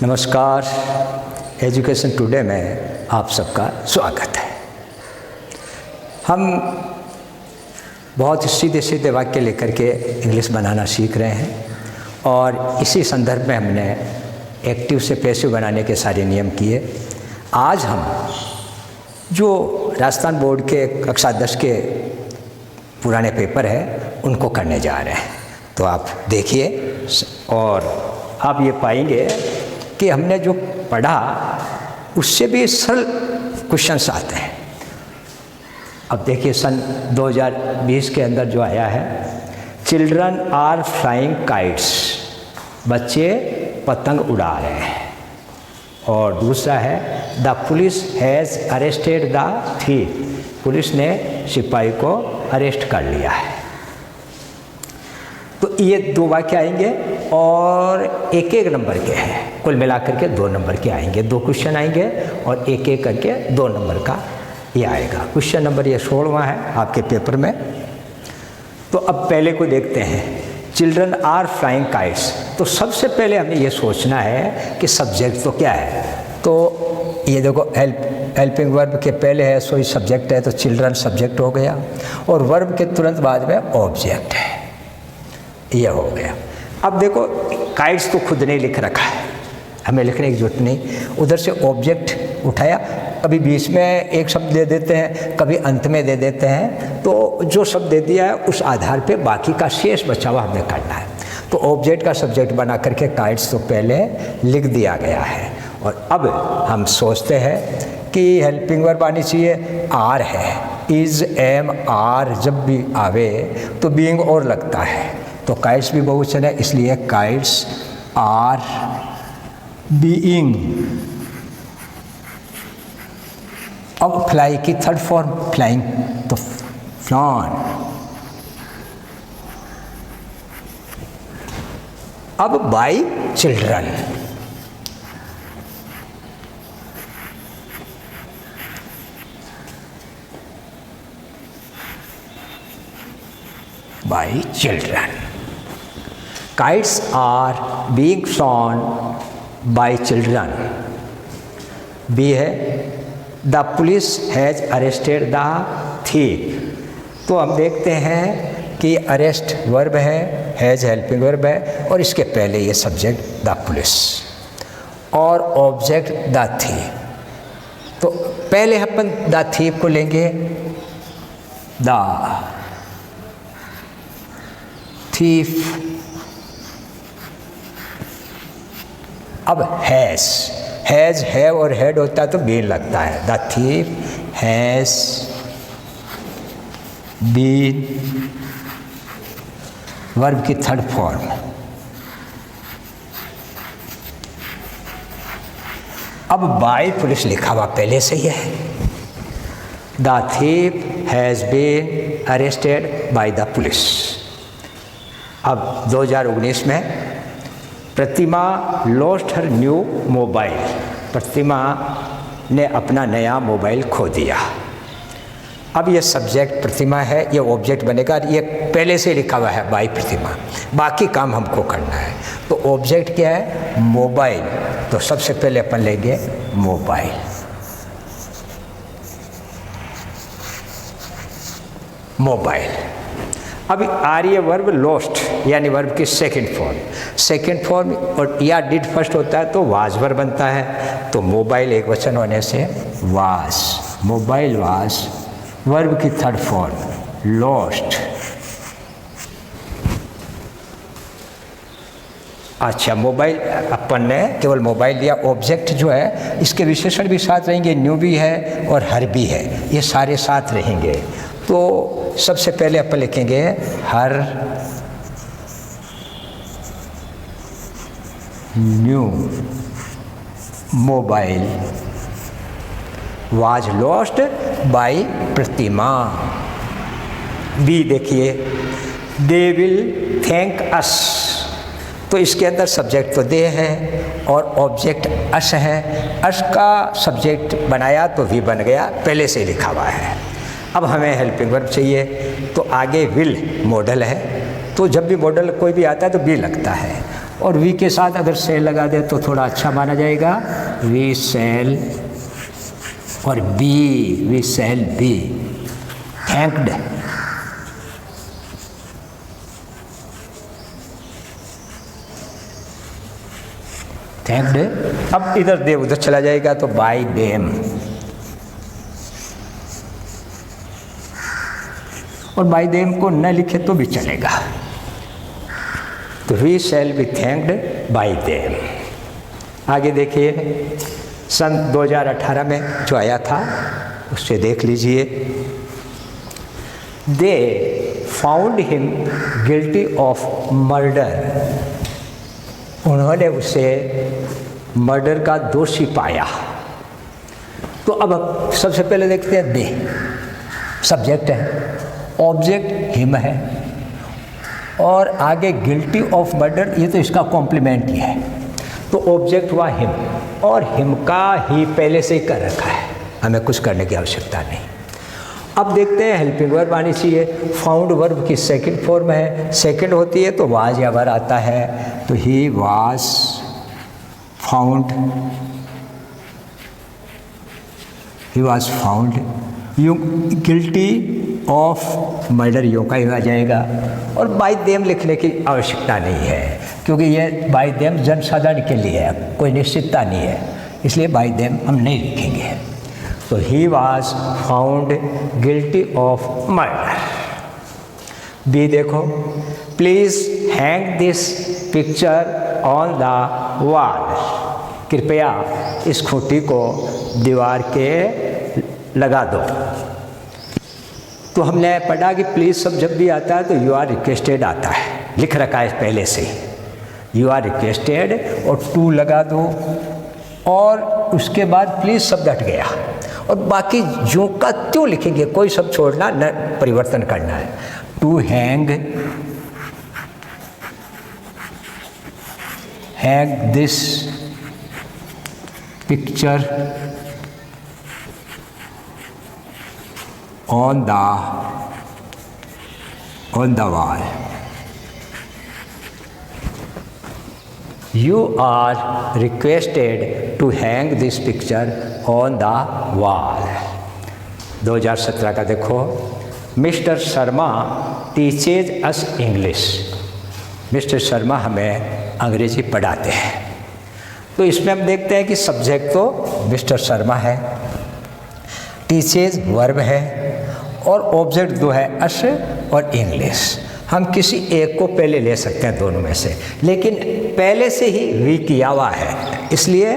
नमस्कार, education today में आप सबका स्वागत है। हम बहुत सीधे सीधे वाक्य लेकर के इंग्लिश बनाना सीख रहे हैं और इसी संदर्भ में हमने एक्टिव से पैसिव बनाने के सारे नियम किए। आज हम जो राजस्थान बोर्ड के कक्षा 10 के पुराने पेपर है उनको करने जा रहे हैं, तो आप देखिए और आप ये पाएंगे कि हमने जो पढ़ा उससे भी सरल क्वेश्चंस आते हैं। अब देखिए सन 2020 के अंदर जो आया है, चिल्ड्रन आर फ्लाइंग काइट्स, बच्चे पतंग उड़ा रहे हैं। और दूसरा है the police has arrested the thief, police ने सिपाही को अरेस्ट कर लिया है। तो ये दो वाक्य आएंगे और एक एक नंबर के हैं, कुल मिलाकर के 2 नंबर के आएंगे। 2 क्वेश्चन आएंगे और एक एक करके 2 नंबर का ये आएगा। क्वेश्चन नंबर ये 16वां है आपके पेपर में। तो अब पहले को देखते हैं, चिल्ड्रन आर फ्लाइंग काइट्स। तो सबसे पहले हमें ये सोचना है कि सब्जेक्ट तो क्या है। तो ये देखो हेल्पिंग वर्ब के पहले है सो सब्जेक्ट है, तो चिल्ड्रन सब्जेक्ट हो गया और वर्ब के तुरंत बाद में ऑब्जेक्ट है, ये हो गया। अब देखो काइट्स तो खुद ने लिख रखा है, हमें लिखने की जरूरत नहीं। उधर से ऑब्जेक्ट उठाया, कभी बीच में एक शब्द दे देते हैं, कभी अंत में दे देते हैं। तो जो शब्द दे दिया है उस आधार पे बाकी का शेष बचा हुआ हमें करना है। तो ऑब्जेक्ट का सब्जेक्ट बना करके काइट्स तो पहले लिख दिया गया है। और अब हम सोचते हैं कि हेल्पिंग वर्ब आनी चाहिए, आर है। इज़, एम, आर जब भी आवे तो बीइंग और लगता है, तो काइट्स भी बहुवचन है, इसलिए काइट्स आर बीइंग। अब फ्लाई की थर्ड फॉर्म फ्लाइंग, तो फ्लॉन। अब bye children, bye children. Kites are being flown by children. B है The police has arrested the thief. तो हम देखते हैं कि अरेस्ट वर्ब है, हैज हेल्पिंग वर्ब है और इसके पहले ये सब्जेक्ट द पुलिस और ऑब्जेक्ट द थीफ। तो पहले अपन द थीफ को लेंगे, द थीफ। अब हैज़ हैव और हेड होता है तो बीन लगता है। The thief has been, verb की थर्ड फॉर्म। अब बाय पुलिस लिखा हुआ पहले से ही है। The thief has been arrested by the police. अब 2019 में प्रतिमा लॉस्ट हर न्यू मोबाइल, प्रतिमा ने अपना नया मोबाइल खो दिया। अब ये सब्जेक्ट प्रतिमा है, ये ऑब्जेक्ट बनेगा, ये पहले से लिखा हुआ है बाय प्रतिमा, बाकी काम हमको करना है। तो ऑब्जेक्ट क्या है, मोबाइल, तो सबसे पहले अपन लेंगे मोबाइल। मोबाइल। अब आ रही है वर्ब लॉस्ट, यानी वर्ब की सेकंड फॉर्म और या डिड फर्स्ट होता है तो वाज वर्ब बनता है। तो मोबाइल एक वचन होने से वाज, मोबाइल वाज, वर्ब की थर्ड फॉर्म लॉस्ट। अच्छा, मोबाइल अपन ने केवल मोबाइल दिया, ऑब्जेक्ट जो है इसके विशेषण भी साथ रहेंगे, न्यू भी है और हर भी है, ये सारे साथ रहेंगे। तो सबसे पहले अपन लिखेंगे her new mobile was lost by Pratima. Be देखिए, दे विल थैंक अस, तो इसके अंदर सब्जेक्ट तो दे है और ऑब्जेक्ट अस है। अस का सब्जेक्ट बनाया तो भी बन गया, पहले से लिखा हुआ है। अब हमें हेल्पिंग वर्ब चाहिए, तो आगे विल मॉडल है, तो जब भी मॉडल कोई भी आता है तो बी लगता है। और वी के साथ अगर सेल लगा दे तो थोड़ा अच्छा माना जाएगा, वी सेल, और be, we shall be, thanked. Thanked. अब इधर दे उधर चला जाएगा तो बाय देम, और बाय देम को न लिखे तो भी चलेगा, तो we shall be thanked by them. आगे देखिए, सन 2018 में जो आया था उससे देख लीजिए। They found him guilty of murder, उन्होंने उसे मर्डर का दोषी पाया। तो अब सबसे पहले देखते हैं, दे सब्जेक्ट है, ऑब्जेक्ट हिम है, और आगे गिल्टी ऑफ मर्डर, ये तो इसका कॉम्प्लीमेंट ही है, तो ऑब्जेक्ट हुआ हिम, और हिम का ही पहले से ही कर रखा है, हमें कुछ करने की आवश्यकता नहीं। अब देखते हैं हेल्पिंग वर्ब आनी चाहिए। फाउंड वर्ब की सेकंड फॉर्म है, सेकंड होती है तो वाज या वर आता है, तो he was found, he was found, you guilty of murder यूँ का ही आ जाएगा, और बाय देम लिखने की आवश्यकता नहीं है, क्योंकि ये बाय देम जनसाधारण के लिए है, कोई निश्चितता नहीं है, इसलिए बाय देम हम नहीं लिखेंगे। तो he was found guilty of murder. Be देखो, please hang this picture on the wall, कृपया इस खूंटी को दीवार के लगा दो। तो हमने पढ़ा कि प्लीज़ सब जब भी आता है तो यू आर रिक्वेस्टेड आता है, लिख रखा है पहले से, यू आर रिक्वेस्टेड और टू लगा दो, और उसके बाद प्लीज़ शब्द हट गया, और बाकी जो का त्यों लिखेंगे, कोई शब्द छोड़ना न परिवर्तन करना है। To hang this picture on the wall. You are requested to hang this picture on the wall. 2017 का देखो, मिस्टर शर्मा टीचेज अस इंग्लिश, मिस्टर शर्मा हमें अंग्रेजी पढ़ाते हैं। तो इसमें हम देखते हैं कि सब्जेक्ट तो मिस्टर शर्मा है, टीचेज वर्ब है, और ऑब्जेक्ट दो है, अस और इंग्लिश। हम किसी एक को पहले ले सकते हैं दोनों में से, लेकिन पहले से ही वी किया हुआ है, इसलिए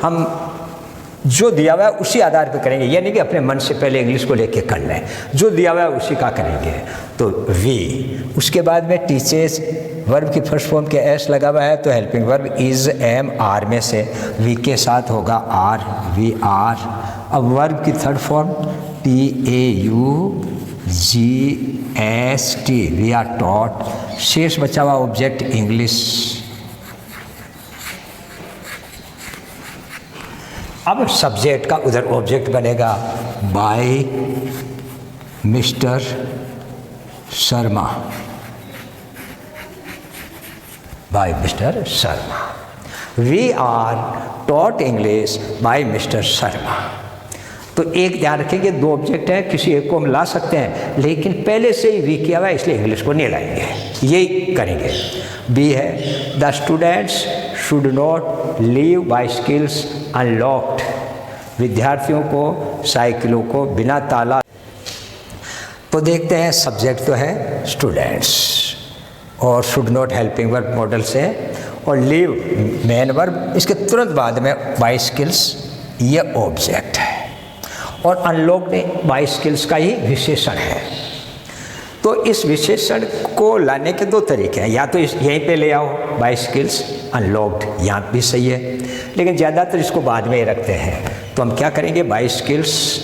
हम जो दिया हुआ है उसी आधार पर करेंगे, यानी कि अपने मन से पहले इंग्लिश को लेके कर लें, जो दिया हुआ है उसी का करेंगे। तो वी, उसके बाद में टीचर्स वर्ब की फर्स्ट फॉर्म के एस लगा हुआ है, तो helping verb is, am, are में से वी के साथ होगा आर, वी आर। अब वर्ब की third form TAUGST, we are taught. शेष बचा हुआ ऑब्जेक्ट इंग्लिश। अब सब्जेक्ट का उधर ऑब्जेक्ट बनेगा by mister Sharma, by mister Sharma. We are taught English by mister Sharma. तो एक ध्यान रखेंगे, दो ऑब्जेक्ट हैं, किसी एक को हम ला सकते हैं, लेकिन पहले से ही वी किया हुआ है, इसलिए इंग्लिश को नहीं लाएंगे, यही करेंगे। बी है, the students should not leave bicycles unlocked, विद्यार्थियों को साइकिलों को बिना ताला। तो देखते हैं, सब्जेक्ट तो है स्टूडेंट्स, और should not helping verb model से, और लीव मेन वर्ब, इसके तुरंत बाद में बाइसिकल्स ये ऑब्जेक्ट है, और अनलॉक्ड बाइसिकल्स का ही विशेषण है। तो इस विशेषण को लाने के दो तरीके हैं, या तो यहीं पे ले आओ बाइसिकल्स अनलॉक्ड, यहाँ भी सही है, लेकिन ज़्यादातर इसको बाद में ही रखते हैं। तो हम क्या करेंगे, बाइसिकल्स।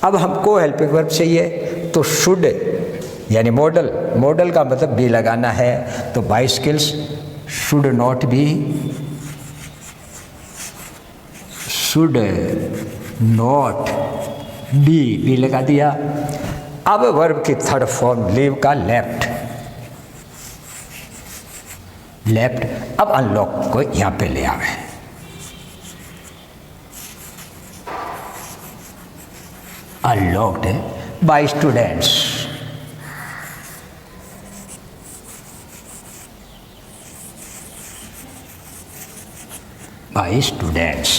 अब हमको हेल्पिंग वर्ब चाहिए, तो शुड यानी मॉडल, मॉडल का मतलब भी लगाना है, तो bicycles should not be, should not be लगा दिया। अब वर्ब की थर्ड फॉर्म लीव का लेफ्ट, लेफ्ट। अब अनलॉक को यहाँ पे ले आवे, unlocked by students. By students,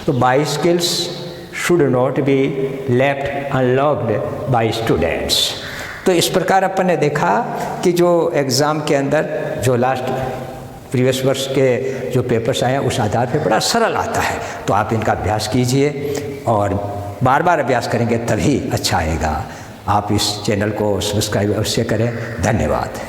तो by skills should not be left unlocked by students. तो इस प्रकार अपन ने देखा कि जो एग्ज़ाम के अंदर जो लास्ट प्रीवियस वर्ष के जो पेपर्स आए हैं उस आधार पे बड़ा सरल आता है। तो आप इनका अभ्यास कीजिए और बार बार अभ्यास करेंगे तभी अच्छा आएगा। आप इस चैनल को सब्सक्राइब अवश्य करें। धन्यवाद।